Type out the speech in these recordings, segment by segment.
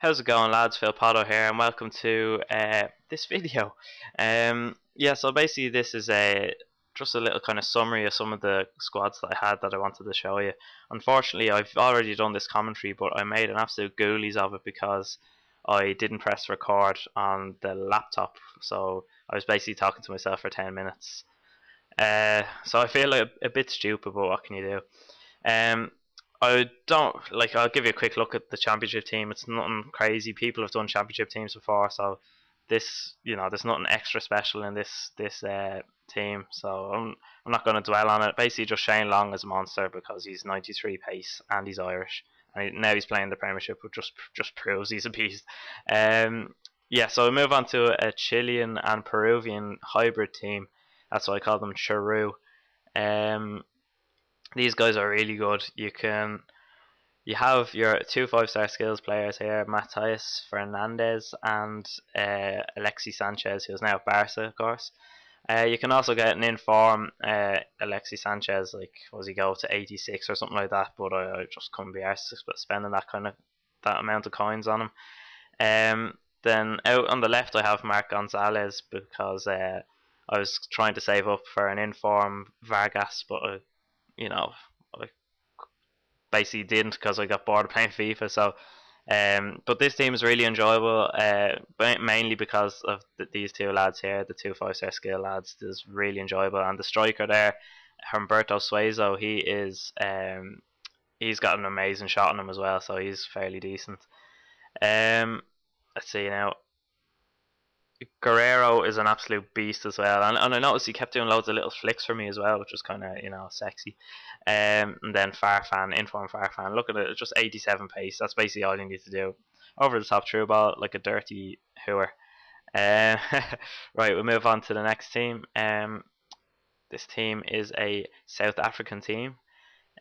How's it going, lads? Phil Potto here, and welcome to this video. So basically, this is just a little kind of summary of some of the squads that I had that I wanted to show you. Unfortunately, I've already done this commentary, but I made an absolute ghoulies of it because I didn't press record on the laptop. So I was basically talking to myself for 10 minutes. So I feel like a bit stupid, but what can you do? I don't like. I'll give you a quick look at the championship team. It's nothing crazy. People have done championship teams before, so there's nothing extra special in this team. So I'm not going to dwell on it. Basically, just Shane Long is a monster because he's 93 pace and he's Irish, and now he's playing the Premiership, which just proves he's a beast. So we move on to a Chilean and Peruvian hybrid team. That's why I call them Chiru. These guys are really good. You have your two 5-star skills players here, Matias Fernandez and Alexis Sanchez, who's now at Barca, of course. You can also get an inform Alexis Sanchez, like was he go to 86 or something like that, but I just couldn't be arsed spending that amount of coins on him. Then out on the left I have Mark Gonzalez because I was trying to save up for an inform Vargas, but I basically didn't because I got bored of playing FIFA. So, but this team is really enjoyable, mainly because of these two lads here, the two 5-star skill lads. Is really enjoyable, and the striker there, Humberto Suezo, he's got an amazing shot on him as well, so he's fairly decent. Let's see now. Guerrero is an absolute beast as well, and I noticed he kept doing loads of little flicks for me as well, which was kind of sexy. And then Farfan, inform Farfan, look at it, just 87 pace. That's basically all you need to do. Over the top through ball like a dirty hooer. Right, we'll move on to the next team. This team is a South African team.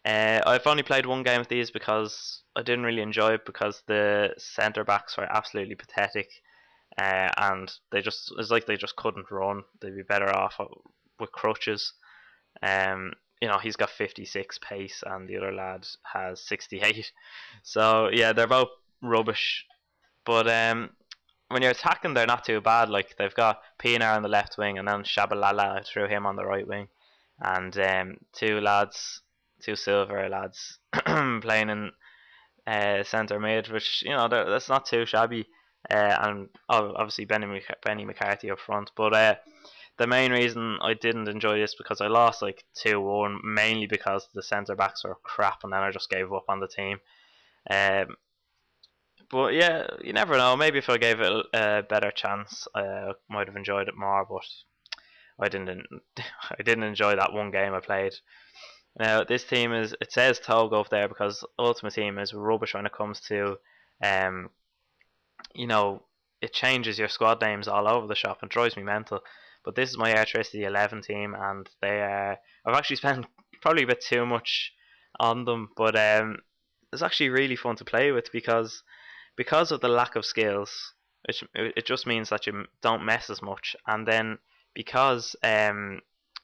I've only played one game of these because I didn't really enjoy it because the centre backs were absolutely pathetic. And it's like they just couldn't run. They'd be better off with crutches. He's got 56 pace and the other lad has 68. So yeah, they're both rubbish. But when you're attacking, they're not too bad. Like they've got Pienaar on the left wing and then Shabalala threw him on the right wing, and two silver lads playing in centre mid, which that's not too shabby. And obviously Benny McCarthy up front. But the main reason I didn't enjoy this because I lost like 2-1, mainly because the centre backs were crap, and then I just gave up on the team. But yeah, you never know. Maybe if I gave it a better chance, I might have enjoyed it more. But I didn't. I didn't enjoy that one game I played. Now this team it says Togo up there because Ultimate Team is rubbish when it comes to it changes your squad names all over the shop and drives me mental. But this is my Electricity 11 team, and I've actually spent probably a bit too much on them, but it's actually really fun to play with because of the lack of skills, it just means that you don't mess as much, and then because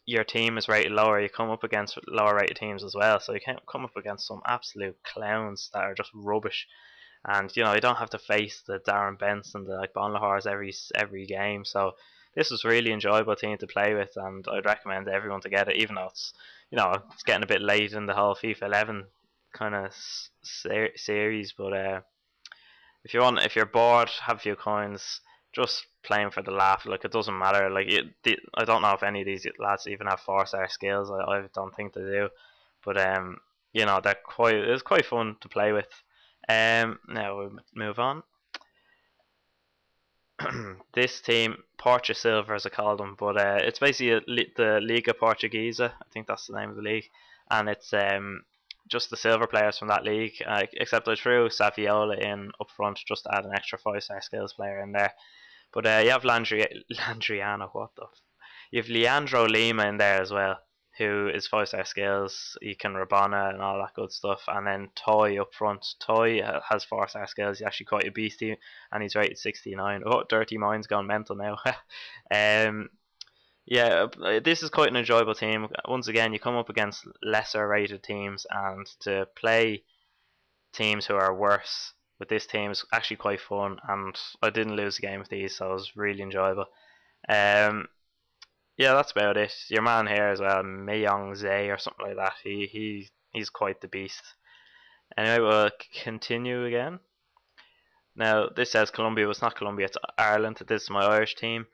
your team is rated lower, you come up against lower rated teams as well, so you can't come up against some absolute clowns that are just rubbish. And you don't have to face the Darren Benson, the Bonlahors every game. So this was really enjoyable team to play with, and I'd recommend everyone to get it, even though it's getting a bit late in the whole FIFA 11 kind of series. But if you're bored, have a few coins, just playing for the laugh. Like it doesn't matter. Like I don't know if any of these lads even have 4-star skills. I don't think they do. But it's quite fun to play with. Now we'll move on. This team, Porta Silver as I call them, but it's basically the Liga Portuguesa. I think that's the name of the league, and it's just the silver players from that league. Except I threw Saviola in up front just to add an extra 5-star skills player in there. But you have Landriano. You have Leandro Lima in there as well, who is 5-star skills. You can Rabona and all that good stuff. And then Toy up front. Toy has 4-star skills. He's actually quite a beastie, and he's rated 69. Oh, Dirty Mind's gone mental now. This is quite an enjoyable team. Once again, you come up against lesser rated teams, and to play teams who are worse with this team is actually quite fun, and I didn't lose a game with these, so it was really enjoyable. Um, yeah, that's about it. Your man here as well, Meyong Zay or something like that. He's quite the beast. Anyway, we'll continue again. Now this says Colombia, but it's not Colombia. It's Ireland. This is my Irish team.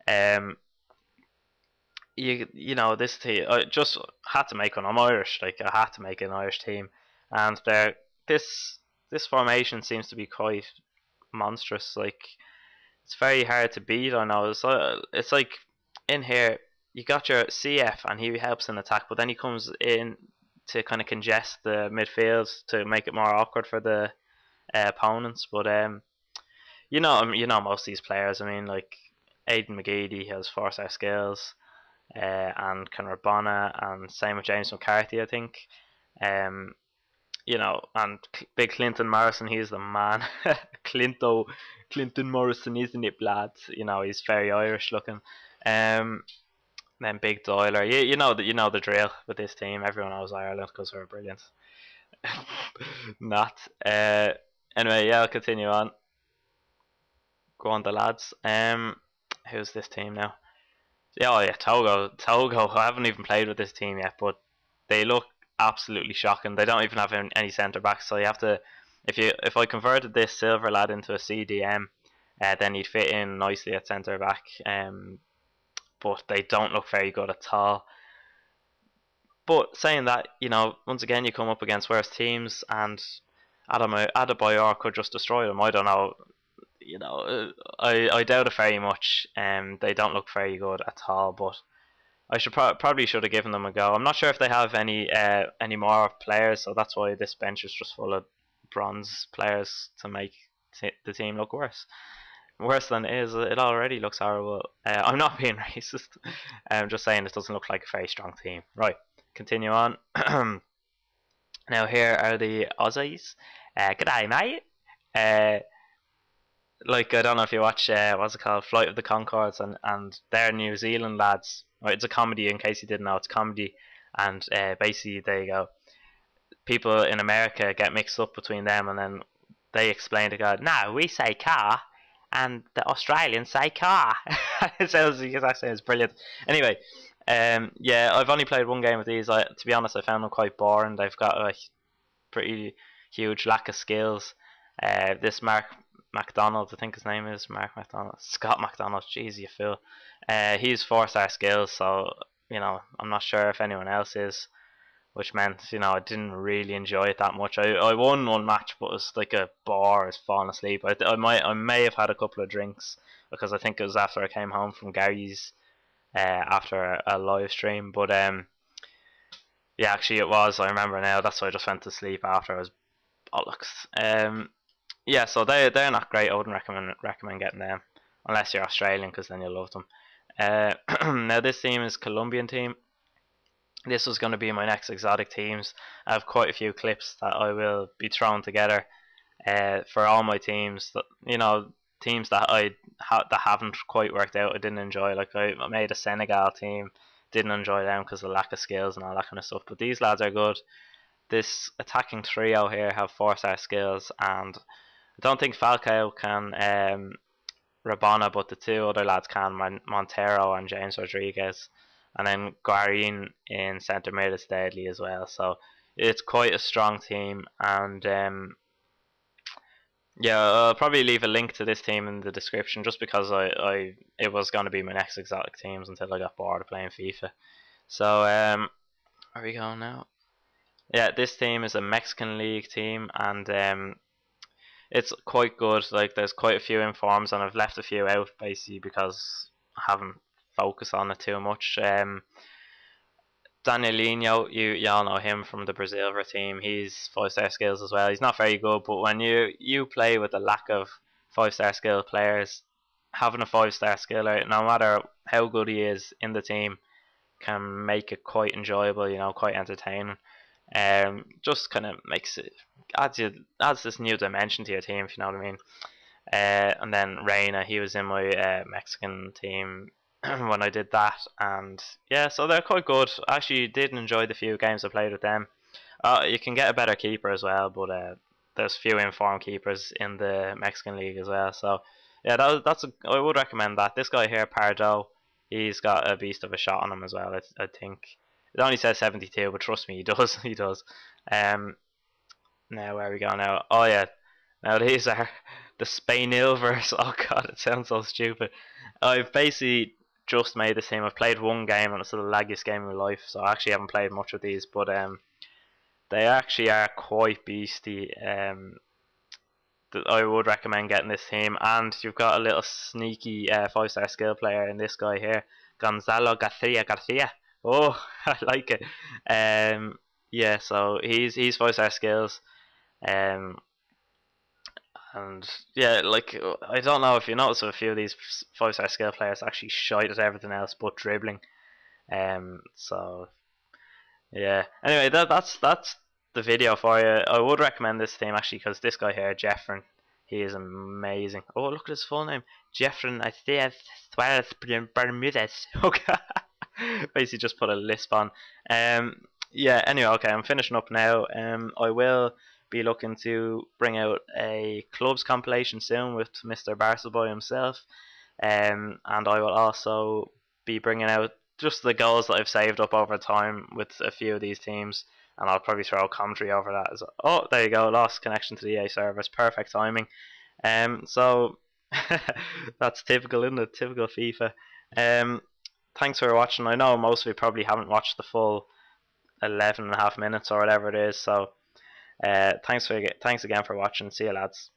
Um, you know this team. I just had to make one. I'm Irish. Like I had to make an Irish team, and this this formation seems to be quite monstrous. Like it's very hard to beat. I know it's like in here you got your CF and he helps in attack, but then he comes in to kind of congest the midfield to make it more awkward for the opponents. But you know most of these players. I mean, like Aidan McGeady has 4-star skills, and Conor Bonner, and same with James McCarthy, I think. Um, you know, and big Clinton Morrison, he's the man. Clinton Morrison, isn't it, lads? You know, he's very Irish looking. Then Big Doyler, you know the drill with this team. Everyone knows Ireland because we're brilliant. Not. Anyway, yeah, I'll continue on. Go on, the lads. Who's this team now? Yeah, oh yeah, Togo. Togo. I haven't even played with this team yet, but they look absolutely shocking. They don't even have any centre backs, so you have to. If I converted this silver lad into a CDM, then he'd fit in nicely at centre back. But they don't look very good at all. But saying that, you know, once again you come up against worse teams, and Adebayor could just destroy them. I don't know. You know, I doubt it very much. They don't look very good at all. But I should probably should have given them a go. I'm not sure if they have any more players, so that's why this bench is just full of bronze players to make the team look worse. Worse than it is. It already looks horrible. I'm not being racist. I'm just saying it doesn't look like a very strong team. Right, continue on. Now here are the Aussies. G'day, mate. Like I don't know if you watch what's it called, Flight of the Conchords, and they're New Zealand lads. Right, it's a comedy. In case you didn't know, it's a comedy, and basically they go. People in America get mixed up between them, and then they explain to God, no, we say car, and the Australians say car. It sounds exactly, it's brilliant. Anyway, yeah, I've only played one game with these. To be honest, I found them quite boring. They've got a pretty huge lack of skills. This Mark McDonald, I think his name is Mark McDonald, Scott McDonald. Jeez, you fool. He's 4-star skills, so you know I'm not sure if anyone else is. Which meant, you know, I didn't really enjoy it that much. I won one match, but it was like a bore. I was falling asleep. I may have had a couple of drinks because I think it was after I came home from Gary's after a live stream. But yeah, actually it was. I remember now. That's why I just went to sleep after. I was bollocks. Yeah, so they're not great. I wouldn't recommend getting them unless you're Australian, because then you'll love them. Now this team is Colombian team. This was going to be my next exotic teams. I have quite a few clips that I will be throwing together for all my teams. That, you know, teams that that haven't quite worked out. I didn't enjoy. Like I made a Senegal team, didn't enjoy them because of the lack of skills and all that kind of stuff. But these lads are good. This attacking trio here have 4-star skills, and I don't think Falcao can Rabona, but the two other lads can, Montero and James Rodriguez. And then Guarin in centre mid is deadly as well. So it's quite a strong team. And yeah, I'll probably leave a link to this team in the description just because it was going to be my next exotic teams until I got bored of playing FIFA. So where are we going now? Yeah, this team is a Mexican league team, and it's quite good. Like there's quite a few informs, and I've left a few out basically because I haven't focus on it too much. Danielinho, you all know him from the Brazil team. He's 5-star skills as well. He's not very good, but when you play with a lack of 5-star skill players, having a 5-star skiller, no matter how good he is in the team, can make it quite enjoyable. You know, quite entertaining. Just kind of makes it adds this new dimension to your team, if you know what I mean. And then Reina, he was in my Mexican team when I did that, and yeah, so they're quite good. Actually did enjoy the few games I played with them. You can get a better keeper as well, but there's few informed keepers in the Mexican league as well. So yeah, I would recommend that. This guy here, Pardo, he's got a beast of a shot on him as well. I think it only says 72, but trust me, he does. He does. Um, Now where we go now? Oh yeah, now these are the Spainil verse. Oh god, it sounds so stupid. I've basically just made this team. I've played one game and it's the laggiest game of my life, so I actually haven't played much of these. But they actually are quite beasty. I would recommend getting this team, and you've got a little sneaky 5-star skill player in this guy here, Gonzalo Garcia. Oh, I like it. Yeah, so he's 5-star skills. Um, and yeah, like I don't know if you notice a few of these 5-star skill players actually shite at everything else but dribbling. So yeah. Anyway, that's the video for you. I would recommend this team actually because this guy here, Jeffrin, he is amazing. Oh, look at his full name, Jeffrin. I think Suarez Bermudez. Okay, basically just put a lisp on. Yeah. Anyway, okay, I'm finishing up now. I will be looking to bring out a clubs compilation soon with Mr. Barcaboy himself. And I will also be bringing out just the goals that I've saved up over time with a few of these teams, and I'll probably throw a commentary over that as well. Oh, there you go, lost connection to the EA servers, perfect timing. So that's typical, isn't it? Typical FIFA. Thanks for watching. I know most of you probably haven't watched the full 11.5 minutes or whatever it is, so thanks again for watching. See you lads.